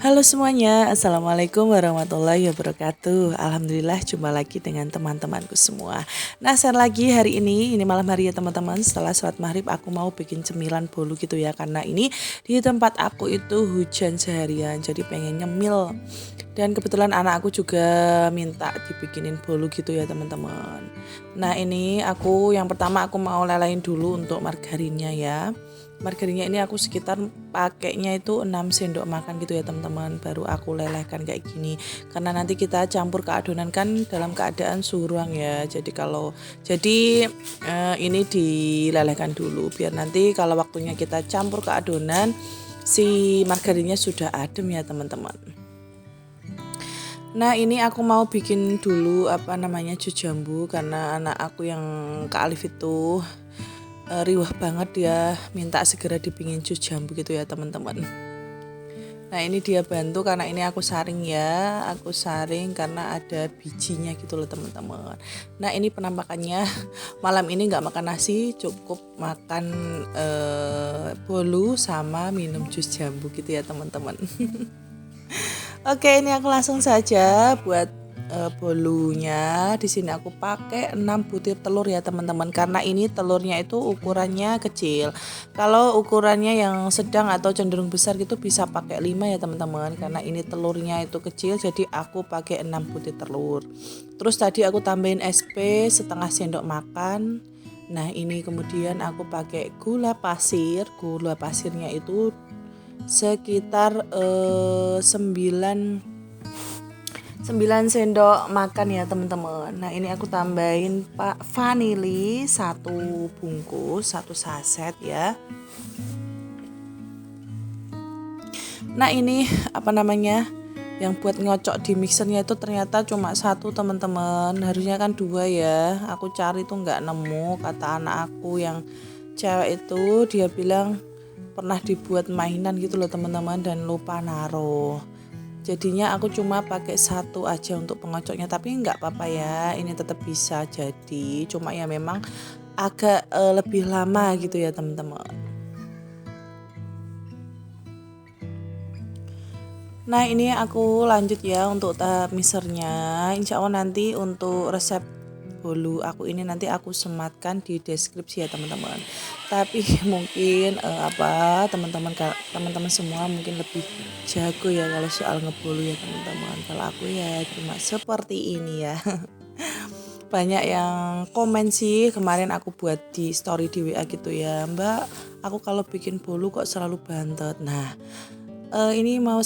Halo semuanya, Assalamualaikum warahmatullahi wabarakatuh. Alhamdulillah jumpa lagi dengan teman-temanku semua. Nah, share lagi hari ini malam hari ya teman-teman. Setelah sholat maghrib aku mau bikin cemilan bolu gitu ya. Karena ini di tempat aku itu hujan seharian, jadi pengen nyemil. Dan kebetulan anak aku juga minta dibikinin bolu gitu ya teman-teman. Nah, ini yang pertama aku mau lelehin dulu untuk margarinnya ya. Margarinnya ini aku sekitar pakainya itu 6 sendok makan gitu ya teman-teman. Baru aku lelehkan kayak gini. Karena nanti kita campur ke adonan kan dalam keadaan suhu ruang ya. Jadi ini dilelehkan dulu biar nanti kalau waktunya kita campur ke adonan si margarinnya sudah adem ya teman-teman. Nah, ini aku mau bikin dulu jus jambu karena anak aku yang Kak Alif itu riwah banget, dia minta segera dibikinin jus jambu gitu ya teman-teman. Nah, ini dia bantu karena ini aku saring karena ada bijinya gitu loh teman-teman. Nah, ini penampakannya malam ini nggak makan nasi, cukup makan bolu sama minum jus jambu gitu ya teman-teman. Oke, ini aku langsung saja buat bolunya. Di sini aku pakai 6 butir telur ya teman-teman, karena ini telurnya itu ukurannya kecil. Kalau ukurannya yang sedang atau cenderung besar gitu bisa pakai 5 ya teman-teman, karena ini telurnya itu kecil jadi aku pakai 6 butir telur. Terus tadi aku tambahin SP setengah sendok makan. Nah, ini kemudian aku pakai gula pasir. Gula pasirnya itu sekitar 9 sendok makan ya teman-teman. Nah, ini aku tambahin vanili 1 bungkus, 1 saset ya. Nah, ini yang buat ngocok di mixernya itu ternyata cuma 1 teman-teman. Harusnya kan 2 ya. Aku cari tuh nggak nemu. Kata anak aku yang cewek itu, dia bilang pernah dibuat mainan gitu loh teman-teman dan lupa naruh. Jadinya aku cuma pakai 1 aja untuk pengocoknya, tapi nggak apa-apa ya, ini tetap bisa jadi, cuma ya memang agak lebih lama gitu ya teman-teman. Nah, ini aku lanjut ya untuk tahap mixernya. Insya Allah nanti untuk resep bolu aku ini nanti aku sematkan di deskripsi ya teman-teman. Tapi mungkin teman-teman semua mungkin lebih jago ya kalau soal ngebolu ya teman-teman. Kalau aku ya cuma seperti ini ya. Banyak yang komen sih, kemarin aku buat di story di WA gitu ya, Mbak, aku kalau bikin bolu kok selalu bantet. Nah, ini mau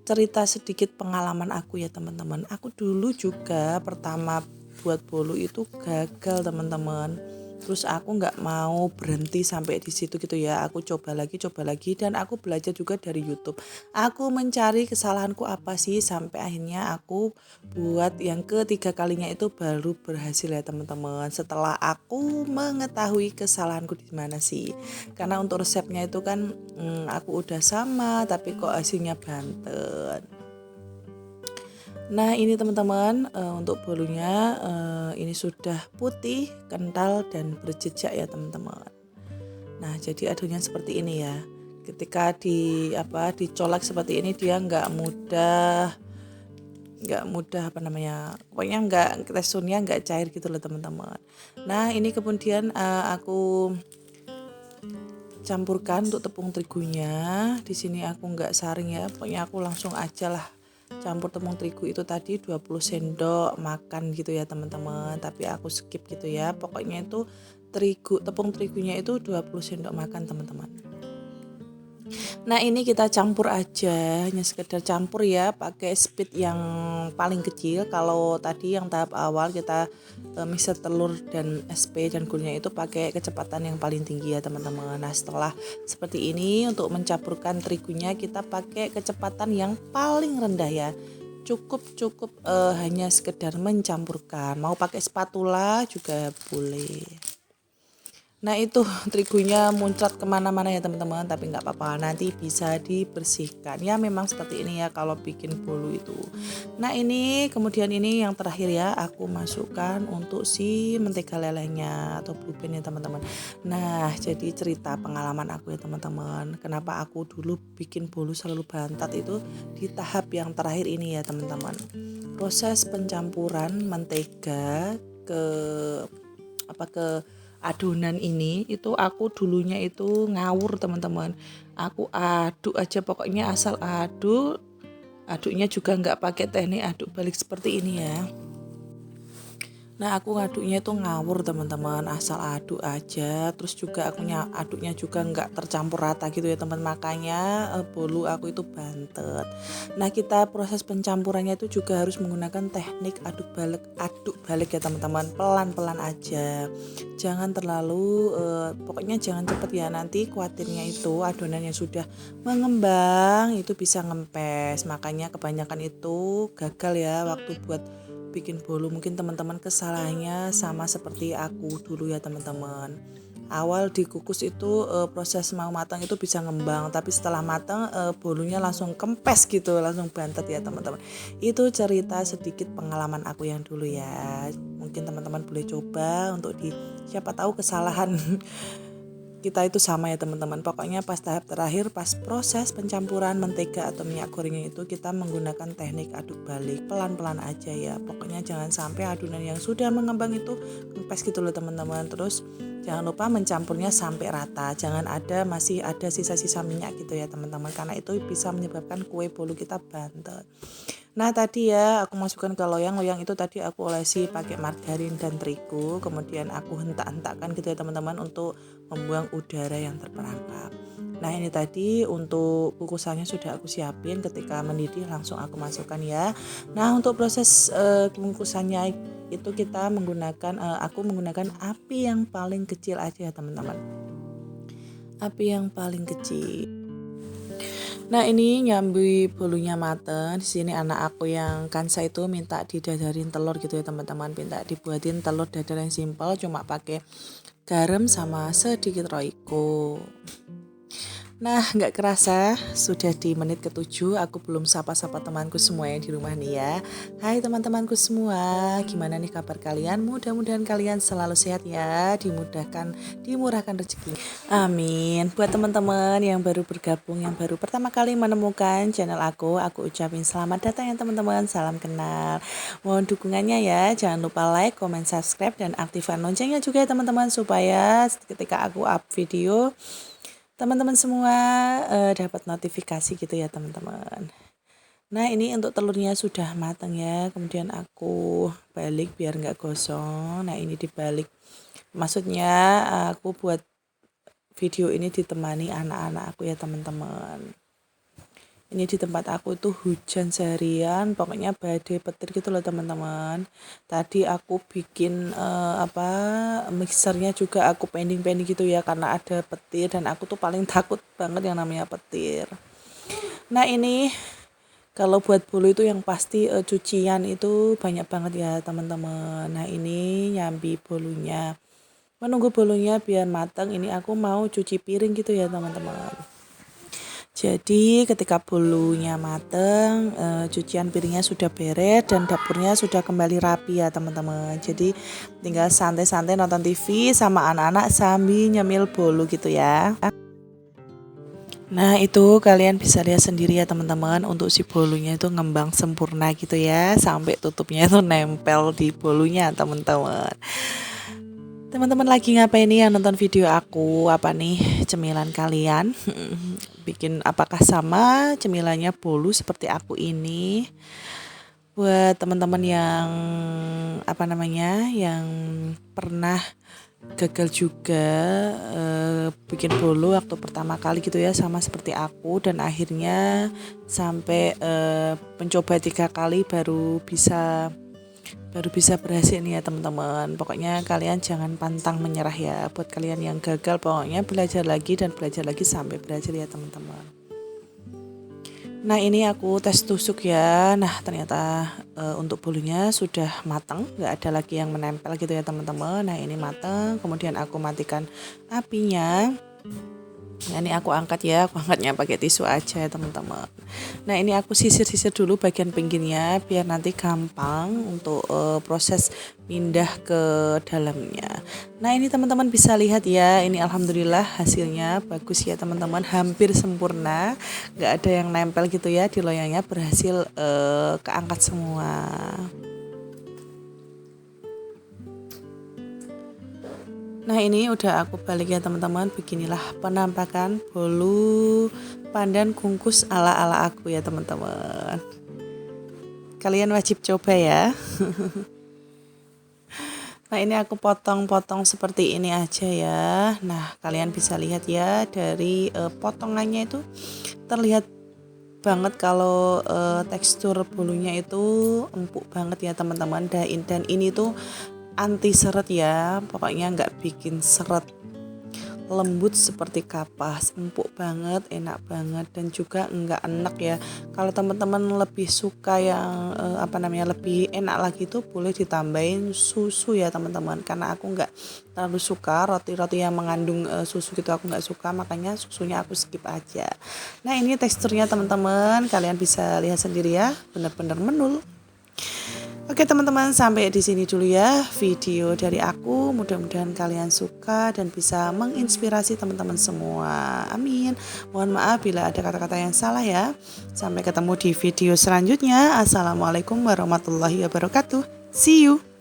cerita sedikit pengalaman aku ya teman-teman. Aku dulu juga pertama buat bolu itu gagal teman-teman. Terus aku nggak mau berhenti sampai di situ gitu ya. Aku coba lagi dan aku belajar juga dari YouTube. Aku mencari kesalahanku apa sih sampai akhirnya aku buat yang ketiga kalinya itu baru berhasil ya teman-teman. Setelah aku mengetahui kesalahanku di mana sih. Karena untuk resepnya itu kan aku udah sama tapi kok hasilnya bantet. Nah, ini teman-teman untuk bolunya ini sudah putih, kental dan berjejak ya teman-teman. Nah, jadi adonnya seperti ini ya. Ketika dicolek seperti ini dia nggak mudah pokoknya teksturnya nggak cair gitu loh teman-teman. Nah, ini kemudian aku campurkan untuk tepung terigunya. Di sini aku nggak saring ya, pokoknya aku langsung aja lah campur tepung terigu itu tadi 20 sendok makan gitu ya teman-teman, tapi aku skip gitu ya. Pokoknya itu tepung terigunya itu 20 sendok makan teman-teman. Nah, ini kita campur aja, hanya sekedar campur ya, pakai speed yang paling kecil. Kalau tadi yang tahap awal kita mixer telur dan SP dan gulanya itu pakai kecepatan yang paling tinggi ya teman-teman. Nah, setelah seperti ini untuk mencampurkan terigunya kita pakai kecepatan yang paling rendah ya. Cukup hanya sekedar mencampurkan. Mau pakai spatula juga boleh. Nah itu terigunya muncrat kemana-mana ya teman-teman, tapi nggak apa-apa, nanti bisa dibersihkan. Ya memang seperti ini ya kalau bikin bolu itu. Nah ini kemudian ini yang terakhir ya, aku masukkan untuk si mentega lelehnya atau blue band ya teman-teman. Nah jadi cerita pengalaman aku ya teman-teman, kenapa aku dulu bikin bolu selalu bantat itu di tahap yang terakhir ini ya teman-teman. Proses pencampuran mentega ke ke adonan ini itu aku dulunya itu ngawur teman-teman. Aku aduk aja pokoknya, asal aduk. Aduknya juga nggak pakai teknik aduk balik seperti ini ya. Nah aku ngaduknya itu ngawur teman-teman, asal aduk aja. Terus juga aku aduknya juga nggak tercampur rata gitu ya teman, makanya bolu aku itu bantet. Nah kita proses pencampurannya itu juga harus menggunakan teknik aduk balik ya teman-teman, pelan-pelan aja. Jangan terlalu pokoknya jangan cepet ya, nanti khawatirnya itu adonannya sudah mengembang itu bisa ngempes. Makanya kebanyakan itu gagal ya waktu buat bikin bolu. Mungkin teman-teman kesalahannya sama seperti aku dulu ya teman-teman. Awal dikukus itu proses mau matang itu bisa ngembang, tapi setelah matang bolunya langsung kempes gitu, langsung bantet ya teman-teman. Itu cerita sedikit pengalaman aku yang dulu ya. Mungkin teman-teman boleh coba untuk siapa tahu kesalahan kita itu sama ya teman-teman. Pokoknya pas tahap terakhir, pas proses pencampuran mentega atau minyak gorengnya itu kita menggunakan teknik aduk balik, pelan-pelan aja ya. Pokoknya jangan sampai adonan yang sudah mengembang itu kempes gitu loh teman-teman. Terus jangan lupa mencampurnya sampai rata, jangan masih ada sisa-sisa minyak gitu ya teman-teman, karena itu bisa menyebabkan kue bolu kita bantet. Nah tadi ya aku masukkan ke loyang itu tadi aku olesi pakai margarin dan terigu, kemudian aku hentak-hentakkan gitu ya teman-teman untuk membuang udara yang terperangkap. Nah ini tadi untuk kukusannya sudah aku siapin, ketika mendidih langsung aku masukkan ya. Nah untuk proses pengukusannya itu kita aku menggunakan api yang paling kecil aja ya teman-teman. Api yang paling kecil. Nah ini nyambi bolunya mateng. Di sini anak aku yang Kansa itu minta didadarin telur gitu ya teman-teman, minta dibuatin telur dadar yang simpel, cuma pakai garam sama sedikit roiko. Nah nggak kerasa sudah di menit ke-7, aku belum sapa-sapa temanku semua yang di rumah nih ya. Hai teman-temanku semua, gimana nih kabar kalian? Mudah-mudahan kalian selalu sehat ya, dimurahkan rezeki. Amin. Buat teman-teman yang baru bergabung, yang baru pertama kali menemukan channel aku ucapin selamat datang ya teman-teman, salam kenal. Mohon dukungannya ya, jangan lupa like, comment, subscribe, dan aktifkan loncengnya juga ya teman-teman, supaya ketika aku up video teman-teman semua dapat notifikasi gitu ya teman-teman. Nah ini untuk telurnya sudah matang ya, kemudian aku balik biar nggak gosong. Nah ini dibalik, maksudnya aku buat video ini ditemani anak-anak aku ya teman-teman. Ini di tempat aku itu hujan seharian, pokoknya badai petir gitu loh teman-teman. Tadi aku bikin mixernya juga aku pending-pending gitu ya, karena ada petir dan aku tuh paling takut banget yang namanya petir. Nah ini kalau buat bolu itu yang pasti cucian itu banyak banget ya teman-teman. Nah ini nyambi bolunya, menunggu bolunya biar matang, ini aku mau cuci piring gitu ya teman-teman. Jadi ketika bolunya mateng, cucian piringnya sudah beres dan dapurnya sudah kembali rapi ya teman-teman. Jadi tinggal santai-santai nonton TV sama anak-anak sambil nyemil bolu gitu ya. Nah itu kalian bisa lihat sendiri ya teman-teman, untuk si bolunya itu ngembang sempurna gitu ya, sampai tutupnya itu nempel di bolunya teman-teman. Teman-teman lagi ngapain nih yang nonton video aku? Apa nih cemilan kalian? Bikin apakah sama cemilannya bolu seperti aku ini? Buat teman-teman yang yang pernah gagal juga bikin bolu waktu pertama kali gitu ya, sama seperti aku, dan akhirnya sampai mencoba 3 kali baru bisa berhasil nih ya teman-teman. Pokoknya kalian jangan pantang menyerah ya. Buat kalian yang gagal, pokoknya belajar lagi dan belajar lagi sampai berhasil ya teman-teman. Nah ini aku tes tusuk ya. Nah ternyata untuk bolunya sudah matang, nggak ada lagi yang menempel gitu ya teman-teman. Nah ini matang, kemudian aku matikan apinya. Nah ini aku angkat ya, aku angkatnya pakai tisu aja ya teman-teman. Nah ini aku sisir-sisir dulu bagian pinggirnya biar nanti gampang untuk proses pindah ke dalamnya. Nah ini teman-teman bisa lihat ya, ini alhamdulillah hasilnya bagus ya teman-teman, hampir sempurna, nggak ada yang nempel gitu ya di loyangnya, berhasil keangkat semua. Nah ini udah aku balik ya teman-teman. Beginilah penampakan bolu pandan kukus ala-ala aku ya teman-teman. Kalian wajib coba ya. Nah ini aku potong-potong seperti ini aja ya. Nah kalian bisa lihat ya dari potongannya itu terlihat banget kalau tekstur bolunya itu empuk banget ya teman-teman. Dan ini tuh anti seret ya, pokoknya nggak bikin seret, lembut seperti kapas, empuk banget, enak banget, dan juga nggak enak ya. Kalau teman-teman lebih suka yang lebih enak lagi tuh boleh ditambahin susu ya teman-teman, karena aku nggak terlalu suka roti-roti yang mengandung susu gitu, aku nggak suka, makanya susunya aku skip aja. Nah ini teksturnya teman-teman, kalian bisa lihat sendiri ya, benar-benar menul. Oke teman-teman, sampai di sini dulu ya video dari aku. Mudah-mudahan kalian suka dan bisa menginspirasi teman-teman semua. Amin. Mohon maaf bila ada kata-kata yang salah ya. Sampai ketemu di video selanjutnya. Assalamualaikum warahmatullahi wabarakatuh. See you.